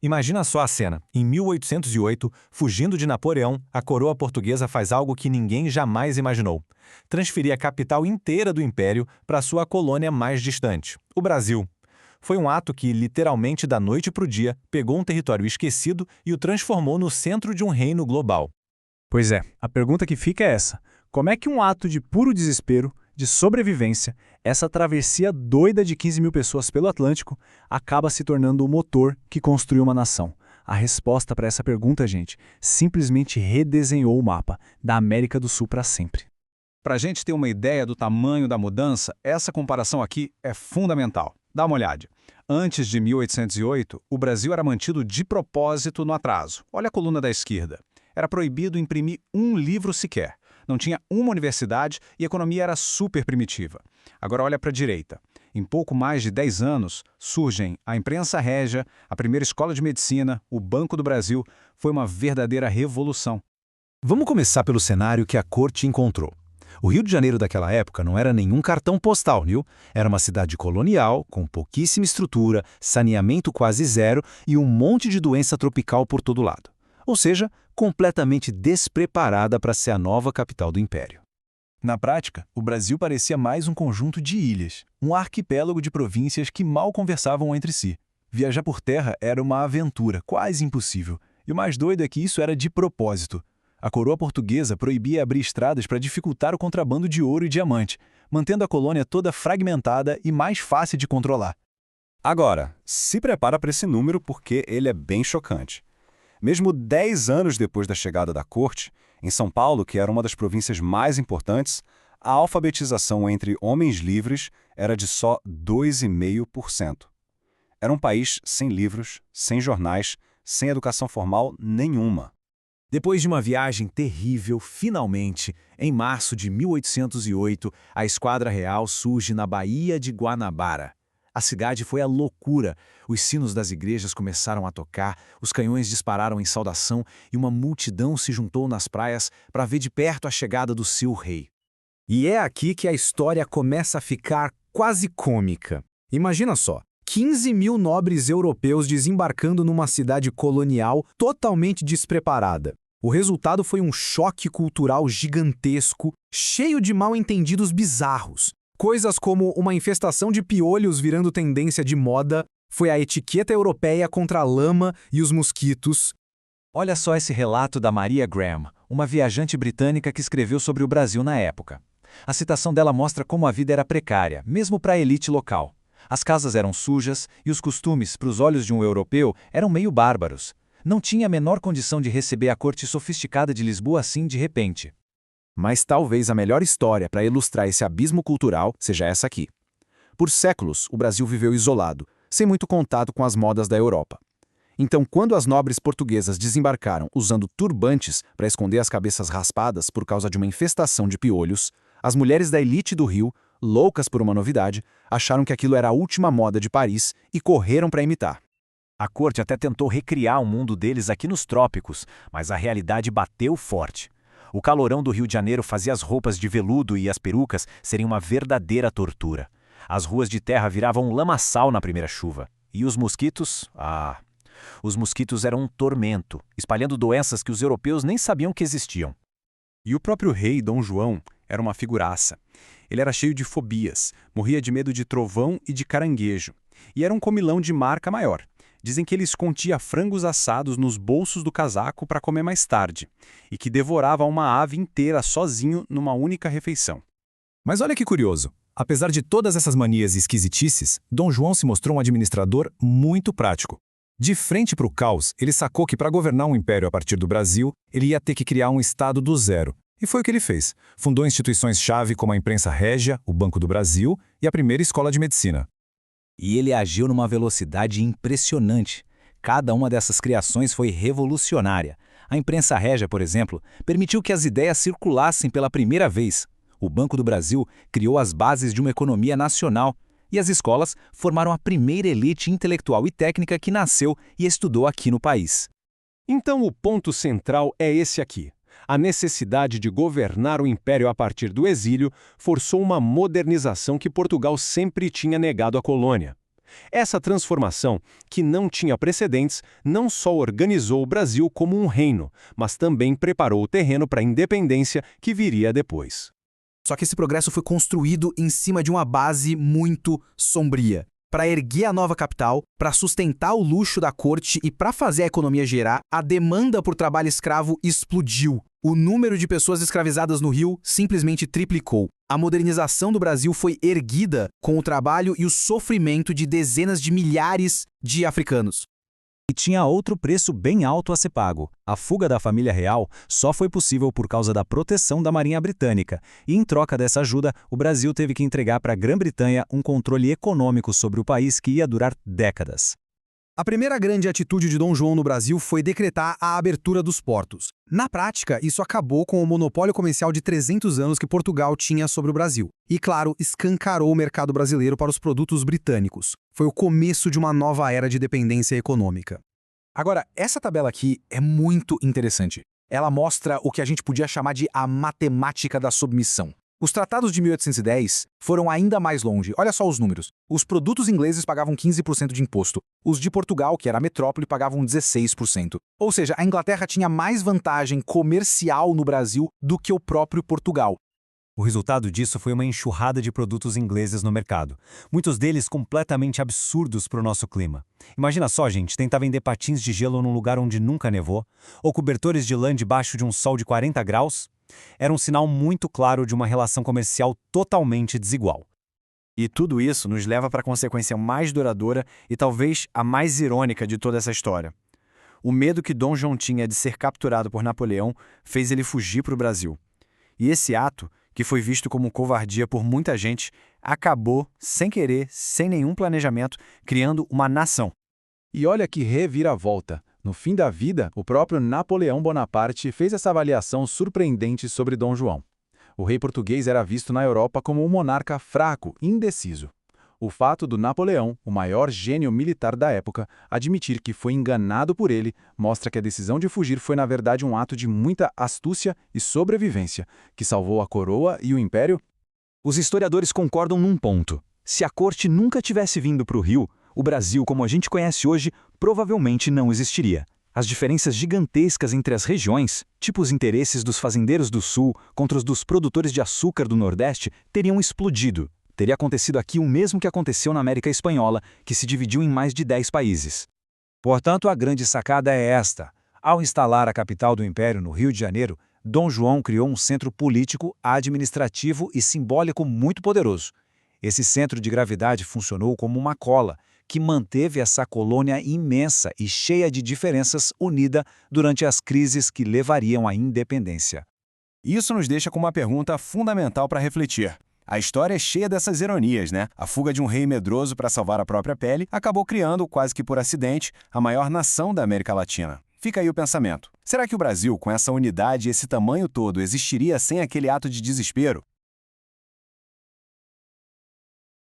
Imagina só a cena. Em 1808, fugindo de Napoleão, a coroa portuguesa faz algo que ninguém jamais imaginou: transferir a capital inteira do império para sua colônia mais distante, o Brasil. Foi um ato que, literalmente da noite para o dia, pegou um território esquecido e o transformou no centro de um reino global. Pois é, a pergunta que fica é essa: como é que um ato de puro desespero, de sobrevivência, essa travessia doida de 15 mil pessoas pelo Atlântico, acaba se tornando o motor que construiu uma nação? A resposta para essa pergunta, gente, simplesmente redesenhou o mapa da América do Sul para sempre. Para a gente ter uma ideia do tamanho da mudança, essa comparação aqui é fundamental. Dá uma olhada. Antes de 1808, o Brasil era mantido de propósito no atraso. Olha a coluna da esquerda. Era proibido imprimir um livro sequer. Não tinha uma universidade e a economia era super primitiva. Agora olha para a direita. Em pouco mais de 10 anos, surgem a imprensa régia, a primeira escola de medicina, o Banco do Brasil. Foi uma verdadeira revolução. Vamos começar pelo cenário que a corte encontrou. O Rio de Janeiro daquela época não era nenhum cartão postal, viu? Era uma cidade colonial, com pouquíssima estrutura, saneamento quase zero e um monte de doença tropical por todo lado. Ou seja, completamente despreparada para ser a nova capital do império. Na prática, o Brasil parecia mais um conjunto de ilhas, um arquipélago de províncias que mal conversavam entre si. Viajar por terra era uma aventura quase impossível, e o mais doido é que isso era de propósito. A coroa portuguesa proibia abrir estradas para dificultar o contrabando de ouro e diamante, mantendo a colônia toda fragmentada e mais fácil de controlar. Agora, se prepara para esse número porque ele é bem chocante. Mesmo 10 anos depois da chegada da corte, em São Paulo, que era uma das províncias mais importantes, a alfabetização entre homens livres era de só 2,5%. Era um país sem livros, sem jornais, sem educação formal nenhuma. Depois de uma viagem terrível, finalmente, em março de 1808, a Esquadra Real surge na Baía de Guanabara. A cidade foi a loucura. Os sinos das igrejas começaram a tocar, os canhões dispararam em saudação e uma multidão se juntou nas praias para ver de perto a chegada do seu rei. E é aqui que a história começa a ficar quase cômica. Imagina só, 15 mil nobres europeus desembarcando numa cidade colonial totalmente despreparada. O resultado foi um choque cultural gigantesco, cheio de mal-entendidos bizarros. Coisas como uma infestação de piolhos virando tendência de moda, foi a etiqueta europeia contra a lama e os mosquitos. Olha só esse relato da Maria Graham, uma viajante britânica que escreveu sobre o Brasil na época. A citação dela mostra como a vida era precária, mesmo para a elite local. As casas eram sujas e os costumes, para os olhos de um europeu, eram meio bárbaros. Não tinha a menor condição de receber a corte sofisticada de Lisboa assim de repente. Mas talvez a melhor história para ilustrar esse abismo cultural seja essa aqui. Por séculos, o Brasil viveu isolado, sem muito contato com as modas da Europa. Então, quando as nobres portuguesas desembarcaram usando turbantes para esconder as cabeças raspadas por causa de uma infestação de piolhos, as mulheres da elite do Rio, loucas por uma novidade, acharam que aquilo era a última moda de Paris e correram para imitar. A corte até tentou recriar o mundo deles aqui nos trópicos, mas a realidade bateu forte. O calorão do Rio de Janeiro fazia as roupas de veludo e as perucas serem uma verdadeira tortura. As ruas de terra viravam um lamaçal na primeira chuva. E os mosquitos? Os mosquitos eram um tormento, espalhando doenças que os europeus nem sabiam que existiam. E o próprio rei Dom João era uma figuraça. Ele era cheio de fobias, morria de medo de trovão e de caranguejo. E era um comilão de marca maior. Dizem que ele escondia frangos assados nos bolsos do casaco para comer mais tarde, e que devorava uma ave inteira sozinho numa única refeição. Mas olha que curioso. Apesar de todas essas manias e esquisitices, Dom João se mostrou um administrador muito prático. De frente para o caos, ele sacou que para governar um império a partir do Brasil, ele ia ter que criar um estado do zero. E foi o que ele fez. Fundou instituições-chave como a imprensa régia, o Banco do Brasil e a primeira escola de medicina. E ele agiu numa velocidade impressionante. Cada uma dessas criações foi revolucionária. A imprensa régia, por exemplo, permitiu que as ideias circulassem pela primeira vez. O Banco do Brasil criou as bases de uma economia nacional. E as escolas formaram a primeira elite intelectual e técnica que nasceu e estudou aqui no país. Então o ponto central é esse aqui. A necessidade de governar o império a partir do exílio forçou uma modernização que Portugal sempre tinha negado à colônia. Essa transformação, que não tinha precedentes, não só organizou o Brasil como um reino, mas também preparou o terreno para a independência que viria depois. Só que esse progresso foi construído em cima de uma base muito sombria. Para erguer a nova capital, para sustentar o luxo da corte e para fazer a economia girar, a demanda por trabalho escravo explodiu. O número de pessoas escravizadas no Rio simplesmente triplicou. A modernização do Brasil foi erguida com o trabalho e o sofrimento de dezenas de milhares de africanos. E tinha outro preço bem alto a ser pago. A fuga da família real só foi possível por causa da proteção da Marinha Britânica, e em troca dessa ajuda, o Brasil teve que entregar para a Grã-Bretanha um controle econômico sobre o país que ia durar décadas. A primeira grande atitude de Dom João no Brasil foi decretar a abertura dos portos. Na prática, isso acabou com o monopólio comercial de 300 anos que Portugal tinha sobre o Brasil. E, claro, escancarou o mercado brasileiro para os produtos britânicos. Foi o começo de uma nova era de dependência econômica. Agora, essa tabela aqui é muito interessante. Ela mostra o que a gente podia chamar de a matemática da submissão. Os tratados de 1810 foram ainda mais longe. Olha só os números. Os produtos ingleses pagavam 15% de imposto. Os de Portugal, que era a metrópole, pagavam 16%. Ou seja, a Inglaterra tinha mais vantagem comercial no Brasil do que o próprio Portugal. O resultado disso foi uma enxurrada de produtos ingleses no mercado, muitos deles completamente absurdos para o nosso clima. Imagina só, gente, tentar vender patins de gelo num lugar onde nunca nevou, ou cobertores de lã debaixo de um sol de 40 graus. Era um sinal muito claro de uma relação comercial totalmente desigual. E tudo isso nos leva para a consequência mais duradoura e talvez a mais irônica de toda essa história. O medo que Dom João tinha de ser capturado por Napoleão fez ele fugir para o Brasil. E esse ato, que foi visto como covardia por muita gente, acabou, sem querer, sem nenhum planejamento, criando uma nação. E olha que reviravolta. No fim da vida, o próprio Napoleão Bonaparte fez essa avaliação surpreendente sobre Dom João. O rei português era visto na Europa como um monarca fraco, indeciso. O fato do Napoleão, o maior gênio militar da época, admitir que foi enganado por ele, mostra que a decisão de fugir foi na verdade um ato de muita astúcia e sobrevivência, que salvou a coroa e o império. Os historiadores concordam num ponto. Se a corte nunca tivesse vindo para o Rio, o Brasil, como a gente conhece hoje, provavelmente não existiria. As diferenças gigantescas entre as regiões, tipo os interesses dos fazendeiros do Sul contra os dos produtores de açúcar do Nordeste, teriam explodido. Teria acontecido aqui o mesmo que aconteceu na América Espanhola, que se dividiu em mais de 10 países. Portanto, a grande sacada é esta. Ao instalar a capital do Império no Rio de Janeiro, Dom João criou um centro político, administrativo e simbólico muito poderoso. Esse centro de gravidade funcionou como uma cola, que manteve essa colônia imensa e cheia de diferenças unida durante as crises que levariam à independência. Isso nos deixa com uma pergunta fundamental para refletir. A história é cheia dessas ironias, né? A fuga de um rei medroso para salvar a própria pele acabou criando, quase que por acidente, a maior nação da América Latina. Fica aí o pensamento. Será que o Brasil, com essa unidade e esse tamanho todo, existiria sem aquele ato de desespero?